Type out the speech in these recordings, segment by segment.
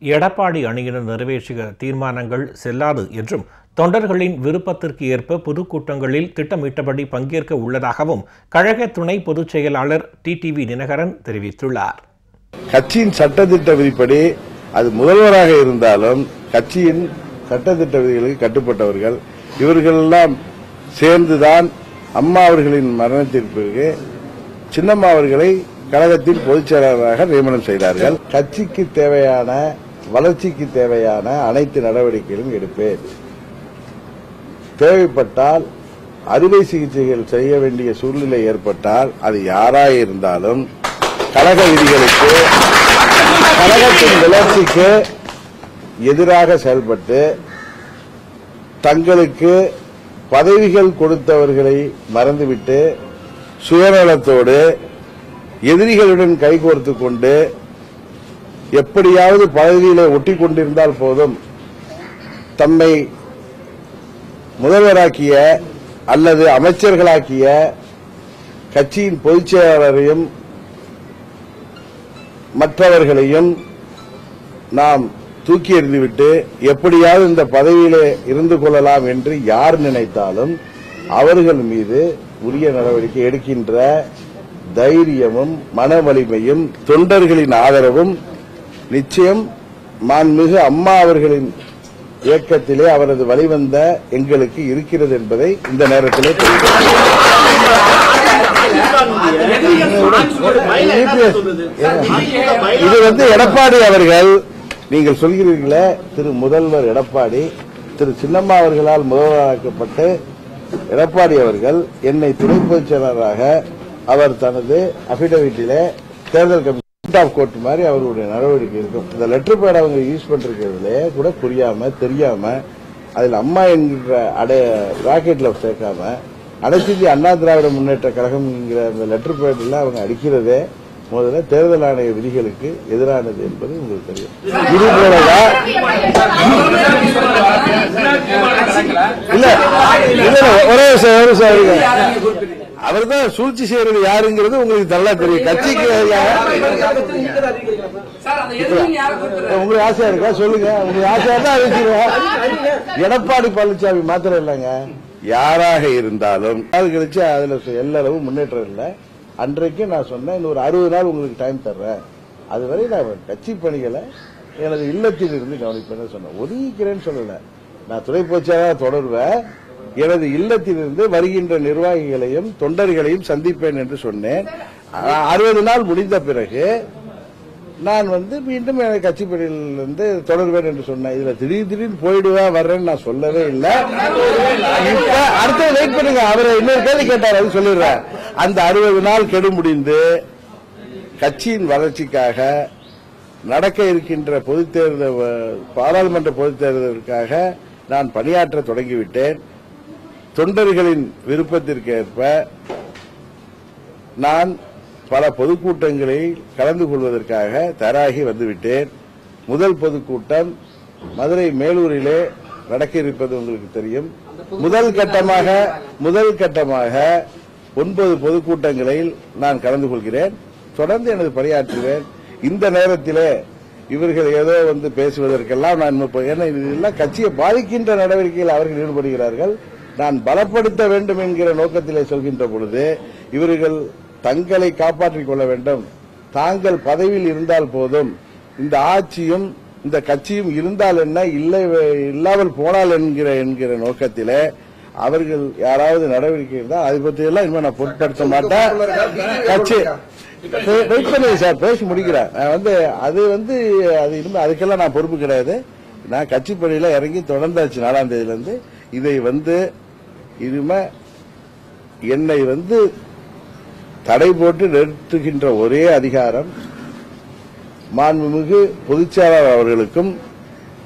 எடப்பாடி அணியினர் நிறைவேற்றிய தீர்மானங்கள் செல்லாது என்றும் தொண்டர்களின் விருப்பத்திற்கு ஏற்ப பொதுக்கூட்டங்களில் திட்டமிட்டபடி பங்கேற்க உள்ளதாகவும் கழக துணை பொதுச் செயலாளர் டிடிவி தினகரன் தெரிவித்துள்ளார். கட்சியின் சட்டத்திட்ட விதிப்படி அது முதல்வராக இருந்தாலும் கட்சியின் சட்டத்திட்ட விதிகளுக்கு கட்டுப்பட்டவர்கள் இவர்களெல்லாம் சேர்ந்துதான் அம்மா அவர்களின் மரணத்திற்கு பிறகு சின்னம்மா அவர்களை கழகத்தின் பொதுச் செயலாளராக நியமனம் செய்தார்கள். கட்சிக்கு தேவையான வளர்ச்சிக்கு தேவையான அனைத்து நடவடிக்கைகளும் எடுப்பேன். தேவைப்பட்டால் அறுவை சிகிச்சைகள் செய்ய வேண்டிய சூழ்நிலை ஏற்பட்டால் அது யாராக இருந்தாலும் கழக விதிகளுக்கு கழகத்தின் வளர்ச்சிக்கு எதிராக செயல்பட்டு தங்களுக்கு பதவிகள் கொடுத்தவர்களை மறந்துவிட்டு சுயநலத்தோடு எதிரிகளுடன் கைகோர்த்துக் கொண்டு எப்படியாவது பதவியிலே ஒட்டிக் கொண்டிருந்தால் போதும் தம்மை முதல்வராக்கிய அல்லது அமைச்சர்களாக்கிய கட்சியின் பொதுச் செயலாளரையும் மற்றவர்களையும் நாம் தூக்கி எறிந்துவிட்டு எப்படியாவது இந்த பதவியிலே இருந்து கொள்ளலாம் என்று யார் நினைத்தாலும் அவர்கள் மீது உரிய நடவடிக்கை எடுக்கின்ற தைரியமும் மன வலிமையும் தொண்டர்களின் ஆதரவும் நிச்சயம் மாண்புமிகு அம்மா அவர்களின் இயக்கத்திலே அவரது வழிவந்த எங்களுக்கு இருக்கிறது என்பதை இந்த நேரத்திலே இது எடப்பாடி அவர்கள் நீங்கள் சொல்கிறீர்களே திரு முதல்வர் எடப்பாடி திரு சின்னம்மா அவர்களால் முதல்வராக்கப்பட்டு எடப்பாடி அவர்கள் என்னை துணை பொதுச் செயலாளராக அவர் தனது அபிடவிட்டிலே தேர்தல் கமிஷன் ஆஃப் கோர்ட் மாதிரி அவருடைய நடவடிக்கை இருக்கும். இந்த லெட்டர் பேட் அவங்க யூஸ் பண்றதுல கூட புரியாம தெரியாம அதில் அம்மா என்கிற ராக்கெட்ல சேர்க்காம அனைத்து அண்ணா திராவிட முன்னேற்ற கழகம் என்கிற அந்த லெட்டர் பேட்ல அவங்க அடிக்கிறதே முதல்ல தேர்தல் ஆணைய விதிகளுக்கு எதிரானது என்பது உங்களுக்கு தெரியும். இது போலதான் இல்ல ஒரே அவர் தான் சூழ்ச்சி செய்யறது யாருங்கிறது உங்களுக்கு நல்லா தெரியும். கட்சிக்கு உங்களுக்கு ஆசையா இருக்கா சொல்லுங்க. உங்களுக்கு ஆசையா தான் அறிவிச்சிருவேன். எடப்பாடி பழனிசாமி மாத்திரம் இல்லைங்க, யாராக இருந்தாலும் கழிச்சு அதுல எல்லாரும் முன்னேற்றம் இல்லை. அன்றைக்கு நான் சொன்னேன் இன்னொரு 60 நாள் உங்களுக்கு டைம் தர்றேன், அதுவரை நான் கட்சி பணிகளை எனது இல்லத்தில் இருந்து கவனிப்பேன்னு சொன்னேன். ஒதுக்கிறேன்னு சொல்லல, நான் துணை பொதுச்செயலாளராக தொடர்வேன். எனது இல்லத்திலிருந்து வருகின்ற நிர்வாகிகளையும் தொண்டர்களையும் சந்திப்பேன் என்று சொன்னேன். 60 நாள் முடிந்த பிறகு நான் மீண்டும் எனது கட்சி பணியிலிருந்து தொடர்வேன் என்று சொன்னேன். இதுல திடீர்னு போயிடுவேன் வர்றேன்னு நான் சொல்லவே இல்லை. இப்ப அடுத்த வெயிட் பண்ணுங்க, அவரை இன்னொரு கேள்வி கேட்டார், அது சொல்லிடுறேன். அந்த 60 நாள் கெடு முடிந்து கட்சியின் வளர்ச்சிக்காக நடக்க இருக்கின்ற பொதுத் தேர்தல் பாராளுமன்ற பொதுத் தேர்தலுக்காக நான் பணியாற்ற தொடங்கிவிட்டேன். தொண்டர்களின் விருப்பத்திற்கு ஏற்ப நான் பல பொதுக்கூட்டங்களில் கலந்து கொள்வதற்காக தயாராகி வந்துவிட்டேன். முதல் பொதுக்கூட்டம் மதுரை மேலூரிலே நடக்க இருப்பது உங்களுக்கு தெரியும். முதல் கட்டமாக 9 பொதுக்கூட்டங்களில் நான் கலந்து கொள்கிறேன். தொடர்ந்து எனது பணியாற்றுவேன். இந்த நேரத்திலே இவர்கள் ஏதோ பேசுவதற்கெல்லாம் நான் இதெல்லாம் கட்சியை பாதிக்கின்ற நடவடிக்கையில் அவர்கள் ஈடுபடுகிறார்கள். நான் பலப்படுத்த வேண்டும் என்கிற நோக்கத்திலே சொல்கின்ற பொழுது இவர்கள் தங்களை காப்பாற்றிக் கொள்ள வேண்டும், தாங்கள் பதவியில் இருந்தால் போதும், இந்த ஆட்சியும் இந்த கட்சியும் இருந்தால் என்ன இல்லாமல் போனால் என்கிற நோக்கத்திலே அவர்கள் யாராவது நடவடிக்கை இருந்தால் அதை பற்றி எல்லாம் இனிமே நான் பொருட்படுத்த மாட்டேன். கட்சி வெயிட் பண்ணுங்க சார், பேசி முடிக்கிறேன். அது இனிமே அதுக்கெல்லாம் நான் பொறுப்பு கிடையாது. நான் கட்சி பணியில இறங்கி தொடர்ந்தாச்சு 4ஆம் தேதியிலிருந்து. இதை இனிமே என்னை தடை போட்டு நிறுத்துகின்ற ஒரே அதிகாரம் மாண்புமிகு பொதுச் செயலாளர் அவர்களுக்கும்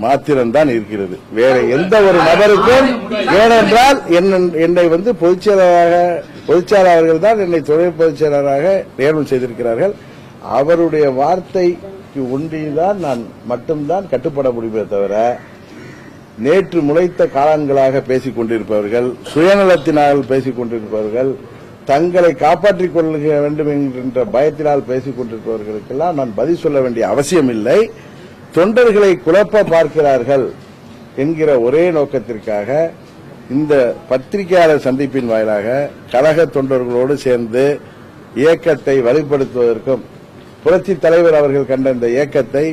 மாத்திரம்தான் இருக்கிறது, வேற எந்த ஒரு நபருக்கும். ஏனென்றால் என்னை பொதுச் செயலாளர் அவர்கள் தான் என்னை துணை பொதுச் செயலாளராக நியமனம் செய்திருக்கிறார்கள். அவருடைய வார்த்தைக்கு ஒன்றிதான் நான் மட்டும்தான் கட்டுப்பட முடியுமே தவிர, நேற்று முளைத்த காளான்களாக பேசிக் கொண்டிருப்பவர்கள், சுயநலத்தினால் பேசிக் கொண்டிருப்பவர்கள், தங்களை காப்பாற்றிக் கொள்ள வேண்டும் என்கின்ற பயத்தினால் பேசிக் கொண்டிருப்பவர்களுக்கெல்லாம் நான் பதில் சொல்ல வேண்டிய அவசியம் இல்லை. தொண்டர்களை குழப்ப பார்க்கிறார்கள் என்கிற ஒரே நோக்கத்திற்காக இந்த பத்திரிகையாளர் சந்திப்பின் வாயிலாக கழக தொண்டர்களோடு சேர்ந்து இயக்கத்தை வலுப்படுத்துவதற்கும் புரட்சித் தலைவர் அவர்கள் கண்ட இந்த இயக்கத்தை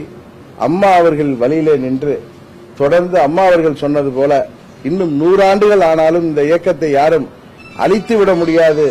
அம்மா அவர்கள் வழியிலே நின்று தொடர்ந்து அம்மா அவர்கள் சொன்னது போல இன்னும் 100 ஆண்டுகள் ஆனாலும் இந்த இயக்கத்தை யாரும் அழித்துவிட முடியாது